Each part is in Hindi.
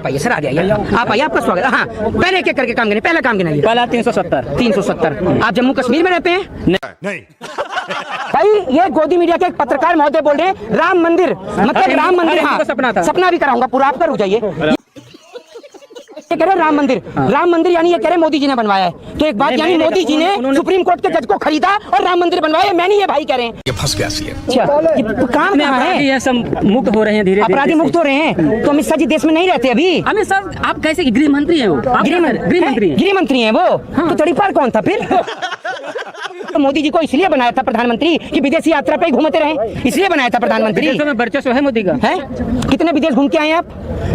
आइए सर, आ जाइए आप, आइए, आपका स्वागत। हाँ, पहले एक एक करके काम गिनाइए, पहला काम गिनाइए। पहला 370। आप जम्मू कश्मीर में रहते हैं? नहीं। भाई ये गोदी मीडिया के एक पत्रकार महोदय बोल रहे हैं राम मंदिर, मतलब राम मंदिर। हाँ, सपना था, सपना भी कराऊंगा पूरा, आप रुक जाइए। ये कह रहे राम मंदिर, राम मंदिर यानी ये कह रहे मोदी जी ने बनवाया है। तो एक बात, यानी मोदी जी ने सुप्रीम कोर्ट के जज को खरीदा और राम मंदिर बनवाया, मैं नहीं, ये भाई कह रहे हैं। ये फंस गया सी है। अच्छा, ये काम कहाँ है? ये सब मुक्त हो रहे हैं, धीरे अपराधी मुक्त हो रहे हैं। तो अमित शाह जी देश में नहीं रहते अभी? अमित शाह आप कैसे गृह मंत्री हैं? वो गृह मंत्री हैं वो। तो तड़ीपार कौन था फिर? तो मोदी जी को इसलिए बनाया था प्रधानमंत्री कि विदेशी यात्रा पे घूमते रहे, इसलिए बनाया था प्रधानमंत्री। विदेशों में वर्चस्व है मोदी का। है? कितने विदेश घूम के आए आप?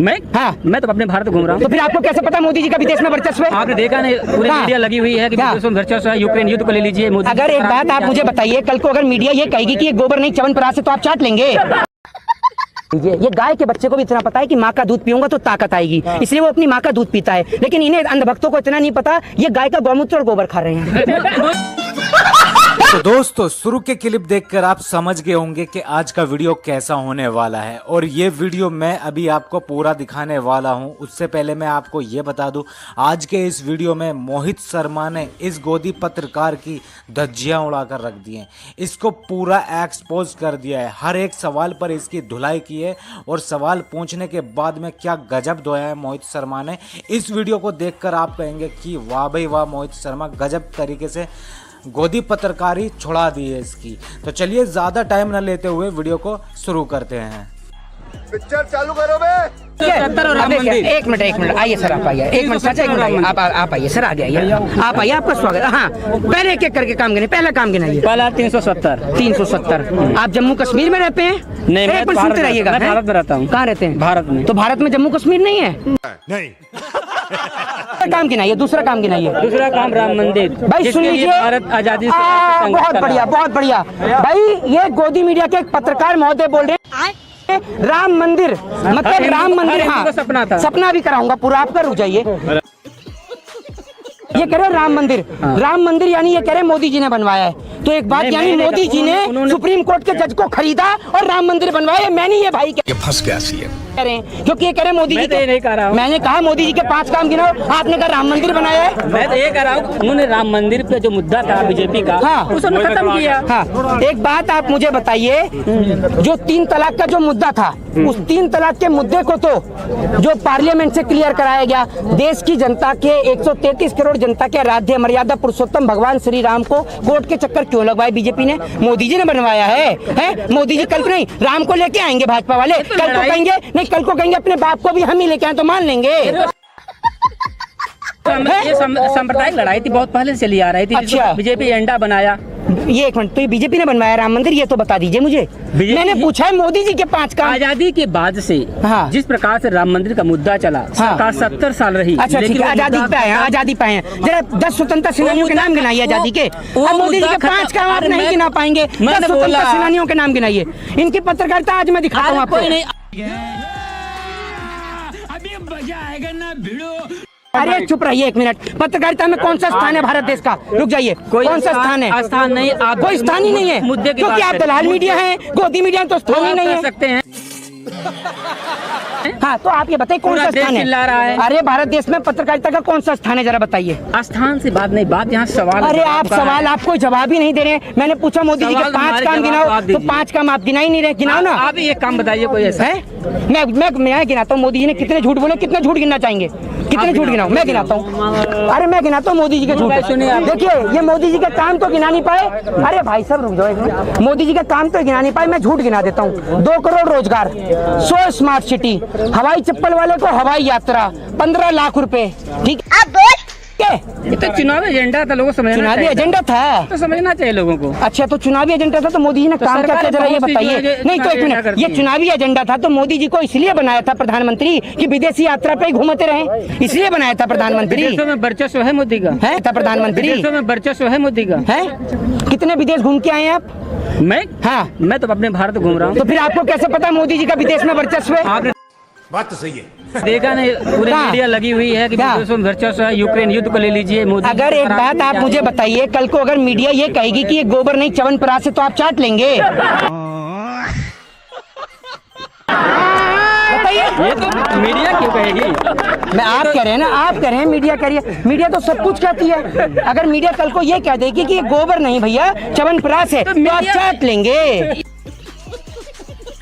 मैं? हाँ, मैं तो अपने भारत घूम रहा हूँ। तो फिर आपको कैसे पता मोदी जी का विदेश में वर्चस्व है? आपने देखा नहीं, पूरी मीडिया लगी हुई है कि विदेशों में वर्चस्व है। यूक्रेन युद्ध को ले लीजिए। अगर एक बात आप मुझे बताइए, कल को अगर मीडिया ये कहेगी कि ये गोबर नहीं च्यवनप्राश से, तो आप चाट लेंगे? ये गाय के बच्चे को भी इतना पता है कि माँ का दूध पीऊंगा तो ताकत आएगी, इसलिए वो अपनी माँ का दूध पीता है। लेकिन इन्हें अंधभक्तों को इतना नहीं पता, ये गाय का गौमूत्र और गोबर खा रहे हैं। तो दोस्तों, शुरू के क्लिप देखकर आप समझ गए होंगे कि आज का वीडियो कैसा होने वाला है, और ये वीडियो मैं अभी आपको पूरा दिखाने वाला हूं। उससे पहले मैं आपको ये बता दूं, आज के इस वीडियो में मोहित शर्मा ने इस गोदी पत्रकार की धज्जियां उड़ाकर रख दी हैं। इसको पूरा एक्सपोज कर दिया है, हर एक सवाल पर इसकी धुलाई की है, और सवाल पूछने के बाद में क्या गजब धोया है मोहित शर्मा ने। इस वीडियो को देखकर आप कहेंगे कि वाह भाई वाह, मोहित शर्मा गजब तरीके से गोदी पत्रकारी छुड़ा दी है इसकी। तो चलिए ज्यादा टाइम न लेते हुए वीडियो को शुरू करते हैं। पिक्चर चालू करो बे। एक मिनट आइए सर, आप आइए, एक मिनट चाचा, एक मिनट आप आइए सर, आ जाइए आप, आइए, आपका स्वागत। हाँ, पहले एक एक करके काम गिनाइए, पहला काम गिनाइए। पहला 370। आप जम्मू कश्मीर में रहते हैं? नहीं, मैं सुनते रहिएगा, मैं भारत में रहता हूँ। कहाँ रहते हैं? भारत में। तो भारत में जम्मू कश्मीर नहीं है? नहीं। काम गिनाइए, दूसरा काम गिनाइए। दूसरा काम राम मंदिर। भाई सुन लीजिए, भारत आजादी से बहुत बढ़िया, बहुत बढ़िया। भाई ये गोदी मीडिया के एक पत्रकार महोदय बोल रहे हैं राम मंदिर, मतलब राम मंदिर। हाँ, सपना था, सपना भी कराऊंगा पूरा, आप रुक जाइए। ये कह रहे राम मंदिर, राम मंदिर यानी ये कह रहे मोदी जी ने बनवाया है। तो एक बात, यानी मोदी जी ने सुप्रीम कोर्ट के जज को खरीदा और राम मंदिर बनवाया, मैं नहीं, ये भाई ये फंस गया सी है। कह रहे हैं, क्योंकि ये कह रहे मोदी जी नहीं कह रहा हूँ। मैंने कहा मोदी जी के 5 काम गिनाओ, आपने कहा राम मंदिर बनाया है। मैं तो ये कह रहा हूँ, उन्होंने राम मंदिर पे जो मुद्दा था बीजेपी का, हाँ, उसने खत्म किया। हाँ, एक बात आप मुझे बताइए, जो 3 तलाक का जो मुद्दा था, उस 3 तलाक के मुद्दे को तो जो पार्लियामेंट से क्लियर कराया गया, देश की जनता के 133 करोड़ जनता के आराध्य मर्यादा पुरुषोत्तम भगवान श्री राम को कोर्ट के चक्कर क्यों लगवाए बीजेपी ने? मोदी जी ने बनवाया है? मोदी जी कल को नहीं, राम को लेके आएंगे भाजपा वाले, कल को कहेंगे नहीं, कल को कहेंगे अपने बाप को भी हम ही लेके आए, तो मान लेंगे। ये सांप्रदायिक लड़ाई थी, बहुत पहले से चली आ रही थी। अच्छा, बीजेपी एजेंडा बनाया। ये एक मिनट, तो ये बीजेपी ने बनवाया राम मंदिर, ये तो बता दीजिए मुझे। मैंने पूछा है मोदी जी के 5 काम। आजादी के बाद से हाँ, जिस प्रकार से राम मंदिर का मुद्दा चला, सरकार 70 साल रही। अच्छा ठीक है, आजादी पे आए, आजादी पे आए। जरा 10 स्वतंत्रता सेनानियों के नाम गिनाइए आजादी के। अब मोदी जी के 5 काम आप नहीं गिना पाएंगे, 10 स्वतंत्रता सेनानियों के नाम गिनाइए। इनकी पत्रकारिता आज मैं दिखाता हूँ आपको। अभी मजा आएगा ना भिड़ो। अरे चुप रहिए एक मिनट, पत्रकारिता में कौन सा स्थान है भारत देश का? रुक जाइए, कौन सा स्थान है? स्थान नहीं, आप कोई स्थान ही नहीं है, मुद्दे की क्योंकि आप दलाल मीडिया हैं, गोदी मीडिया तो स्थान ही नहीं है। सकते हैं। हाँ, तो आप ये बताइए कौन सा स्थान है? अरे भारत देश में पत्रकारिता का कौन सा स्थान है, जरा बताइए। स्थान से बात नहीं, बात यहाँ सवाल। अरे आप सवाल, आप कोई जवाब ही नहीं दे रहे। मैंने पूछा मोदी जी के 5 काम गिनाओ, तो 5 काम आप गिना ही नहीं रहे। गिनाओ ना, आप एक काम बताइए कोई ऐसा है। मैं गिनाता हूँ मोदी जी ने कितने झूठ बोले, कितने झूठ गिनना चाहेंगे, कितने झूठ गिनाओ? मैं गिनाता हूँ। अरे मैं गिनाता हूँ मोदी जी के झूठ। देखिए, ये मोदी जी के काम तो गिना नहीं पाए। अरे भाई साहब रुक जाओ एक मिनट, मोदी जी के काम तो गिना नहीं पाए, मैं झूठ गिना देता हूँ। 2 करोड़ रोजगार, 100 स्मार्ट सिटी, हवाई चप्पल वाले को हवाई यात्रा, 15 लाख रुपए। ठीक है, ये तो चुनावी एजेंडा था, लोगों को समझना। चुनावी एजेंडा था तो समझना चाहिए लोगों को। अच्छा, तो चुनावी एजेंडा था तो मोदी जी ने काम क्या किया, जरा ये बताइए। नहीं तो एक मिनट, ये चुनावी एजेंडा था तो मोदी जी को इसलिए बनाया था प्रधानमंत्री कि विदेशी यात्रा पे घूमते रहे, इसलिए बनाया था प्रधानमंत्री। विदेशों में वर्चस्व है मोदी का, है था प्रधानमंत्री। विदेशों में वर्चस्व है मोदी का, है। कितने विदेश घूम के आए हैं आप? मैं? हाँ, मैं तो अपने भारत घूम रहा हूँ। तो फिर आपको कैसे पता मोदी जी का विदेश में वर्चस्व है? बात तो सही है। देखा नहीं, पूरी मीडिया लगी हुई है कि विदेशों में वर्चस्व है। यूक्रेन युद्ध को ले लीजिए, मोदी। अगर एक बात आप मुझे बताइए, कल को अगर मीडिया ये कहेगी कि ये गोबर नहीं च्यवनप्राश से, तो आप चाट लेंगे? बताइए, ये तो मीडिया क्यों कहेगी? मैं आप कह रहे हैं ना, आप कह रहे हैं मीडिया कह रही है, मीडिया तो सब कुछ कहती है। अगर मीडिया कल को ये कह देगी कि ये गोबर नहीं भैया च्यवनप्राश है तो आप चाट लेंगे।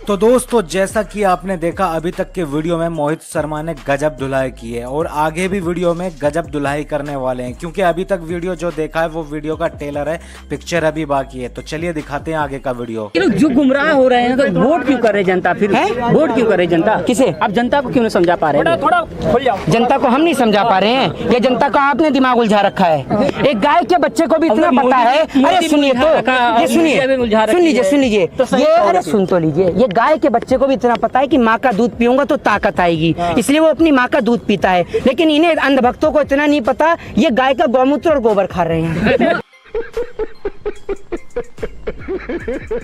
तो दोस्तों जैसा कि आपने देखा अभी तक के वीडियो में मोहित शर्मा ने गजब धुलाई की है और आगे भी वीडियो में गजब धुलाई करने वाले हैं, क्योंकि अभी तक वीडियो जो देखा है वो वीडियो का टेलर है, पिक्चर अभी बाकी है। तो चलिए दिखाते हैं आगे का वीडियो। ये लोग जो गुमराह हो रहे हैं तो वोट क्यों कर रहे जनता, फिर वोट क्यों कर रही जनता? किसे? आप जनता को क्यों नहीं समझा पा रहे हैं? थोड़ा खुल जाओ। जनता को हम नहीं समझा पा रहे हैं, ये जनता का आपने दिमाग उलझा रखा है। एक गाय के बच्चे को भी इतना पता है। अरे सुनिए तो, ये सुन लीजिए ये, अरे सुन तो लीजिए, ये गाय के बच्चे को भी इतना पता है कि माँ का दूध पीऊंगा तो ताकत आएगी, इसलिए वो अपनी माँ का दूध पीता है। लेकिन इन्हें अंधभक्तों को इतना नहीं पता ये गाय का गौमूत्र और गोबर खा रहे हैं।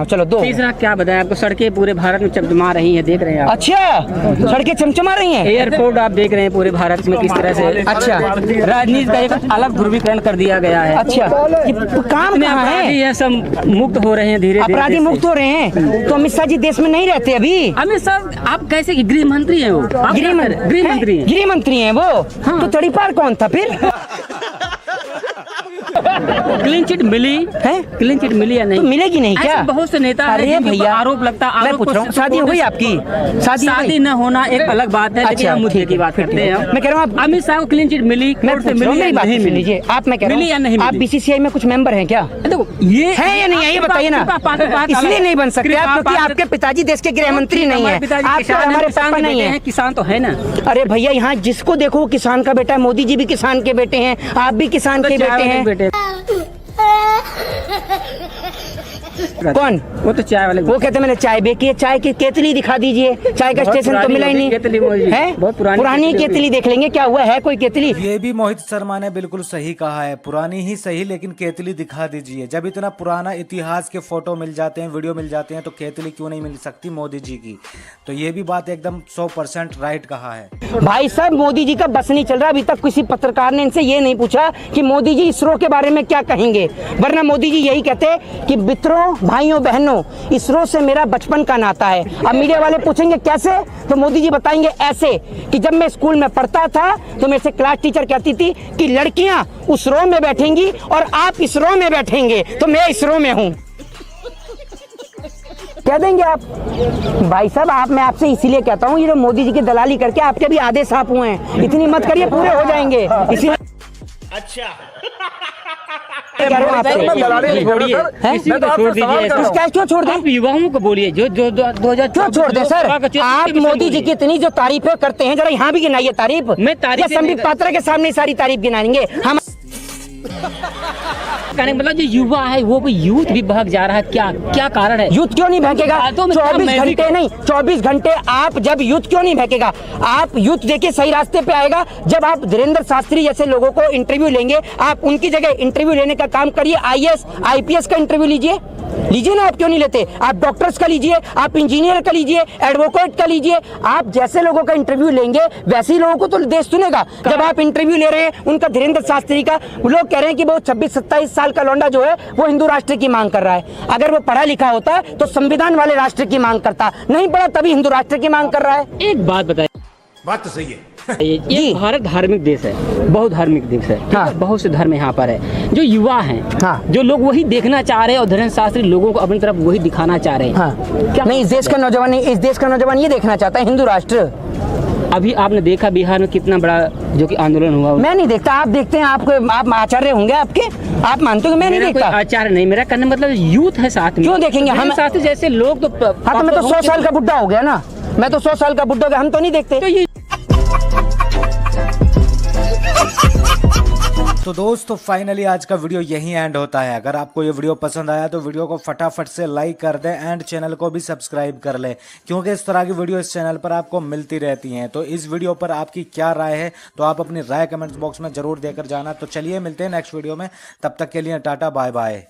चलो दो। तीसरा क्या बताया आपको, सड़कें पूरे भारत में चमचमा रही हैं, देख रहे हैं आप। अच्छा, सड़कें चमचमा रही हैं। एयरपोर्ट आप देख रहे हैं पूरे भारत में किस तरह से। अच्छा, राजनीति का एक अलग ध्रुवीकरण कर दिया गया है। अच्छा, काम कहाँ है? ये सब मुक्त हो रहे हैं, धीरे धीरे अपराधी मुक्त हो रहे हैं। तो अमित शाह जी देश में नहीं रहते अभी। अमित शाह आप कैसे गृह मंत्री है वो? गृह मंत्री है वो। तो तड़ीपार कौन था फिर? क्लीन चिट मिली है? क्लीन चिट मिली या नहीं? तो मिलेगी नहीं क्या? बहुत से नेता अरे भैया आरोप लगता है। मैं पूछ रहा हूँ, शादी हुई आपकी? शादी न होना एक अलग बात है। अच्छा, हम मुद्दे की बात करते हैं। मैं कह रहा हूँ अमित शाह को क्लीन चिट मिली, कोर्ट से मिली या नहीं मिली? आप, मैं कह रहा हूँ या नहीं, आप बीसीसीआई में कुछ मेंबर हैं क्या? देखो ये है या नहीं है ये बताइए ना। इसलिए नहीं बन सकते आप क्योंकि आपके पिताजी देश के गृह मंत्री नहीं है, आप तो हमारे पापा नहीं है। किसान तो है ना। अरे भैया यहाँ जिसको देखो वो किसान का बेटा है। मोदी जी भी किसान के बेटे हैं, आप भी किसान के बेटे हैं। कौन? वो तो चाय वाले। वो कहते मैंने चाय बेची है, चाय की केतली दिखा दीजिए। चाय का स्टेशन तो मिला ही नहीं है। बहुत पुरानी केतली देख लेंगे, क्या हुआ है कोई केतली? ये भी मोहित शर्मा ने बिल्कुल सही कहा है, पुरानी ही सही लेकिन केतली दिखा दीजिए। जब इतना पुराना इतिहास के फोटो मिल जाते हैं, वीडियो मिल जाते हैं, तो केतली क्यों नहीं मिल सकती मोदी जी की? तो ये भी बात एकदम 100% राइट कहा है। भाई साहब मोदी जी का बस नहीं चल रहा। अभी तक किसी पत्रकार ने इनसे ये नहीं पूछा कि मोदी जी इसरो के बारे में क्या कहेंगे, वरना मोदी जी यही कहते कि मित्रों, भाइयों, बहनों, इसरो से मेरा बचपन का नाता है। अब मीडिया वाले पूछेंगे कैसे, तो मोदी जी बताएंगे ऐसे कि जब मैं स्कूल में पढ़ता था तो मेरे से क्लास टीचर कहती थी कि लड़कियां उस रो में बैठेंगी और आप इस रो में बैठेंगे, तो मैं इस रो में हूं। कह देंगे आप। भाई साहब आप, मैं आपसे इसीलिए कहता हूँ ये जो मोदी जी की दलाली करके आपके भी आधे साफ हुए हैं, इतनी मत करिए, पूरे हो जाएंगे। इसीलिए अच्छा छोड़ दीजिए। क्यों छोड़ दें? आप युवाओं को बोलिए जो 2000 क्यों छोड़ दें सर? आप मोदी जी की इतनी जो तारीफें करते हैं, जरा यहाँ भी गिनाइए तारीफ। मैं तारीफ संबित पात्रा के सामने सारी तारीफ गिनाएंगे हम। कहने मतलब जो युवा है वो भी यूथ भी बहक जा रहा है, क्या कारण है? यूथ क्यों नहीं बहकेगा? 24 घंटे नहीं, 24 घंटे आप जब यूथ क्यों नहीं बहकेगा? आप यूथ देखिए सही रास्ते पे आएगा जब आप धीरेन्द्र शास्त्री जैसे लोगों को इंटरव्यू लेंगे। आप उनकी जगह इंटरव्यू लेने का काम करिए। IAS IPS का इंटरव्यू लीजिए ना। आप क्यों नहीं लेते? आप डॉक्टर्स का लीजिए, आप इंजीनियर का लीजिए, एडवोकेट का लीजिए। आप जैसे लोगों का इंटरव्यू लेंगे वैसे ही लोगों को तो देश सुनेगा। जब आप इंटरव्यू ले रहे हैं उनका, धीरेन्द्र शास्त्री का, लोग कह रहे हैं कि वो 26-27 साल का लौंडा जो है वो हिंदू राष्ट्र की मांग कर रहा है। अगर वो पढ़ा लिखा होता तो संविधान वाले राष्ट्र की मांग करता, नहीं पढ़ा तभी हिंदू राष्ट्र की मांग कर रहा है। एक बात बताइए, बात तो सही है। ये भारत धार्मिक देश है, बहुत धार्मिक देश है। हाँ। बहुत से धर्म यहाँ पर है। जो युवा हैं, हाँ। जो लोग वही देखना चाह रहे हैं और धीरेन्द्र शास्त्री लोगों को अपनी तरफ वही दिखाना चाह रहे हैं। हाँ। क्या नहीं, इस देश का नौजवान ये देखना चाहता है हिंदू राष्ट्र। अभी आपने देखा बिहार में कितना बड़ा जो कि आंदोलन हुआ। मैं नहीं देखता, आप देखते हैं। आप आचार्य होंगे आपके, आप मानते हो? मैं नहीं देखता। आचार्य नहीं, मेरा कहने मतलब यूथ है साथ में। क्यों देखेंगे हम? शास्त्री जैसे लोग तो हाँ, तो मैं तो 100 साल का बुड्ढा हो गया ना। मैं तो 100 साल का बुड्ढा हो गया, हम तो नहीं देखते। तो दोस्तों फाइनली आज का वीडियो यहीं एंड होता है। अगर आपको ये वीडियो पसंद आया तो वीडियो को फटाफट से लाइक कर दें एंड चैनल को भी सब्सक्राइब कर लें, क्योंकि इस तरह की वीडियो इस चैनल पर आपको मिलती रहती हैं। तो इस वीडियो पर आपकी क्या राय है, तो आप अपनी राय कमेंट्स बॉक्स में जरूर देकर जाना। तो चलिए मिलते हैं नेक्स्ट वीडियो में, तब तक के लिए टाटा बाय बाय।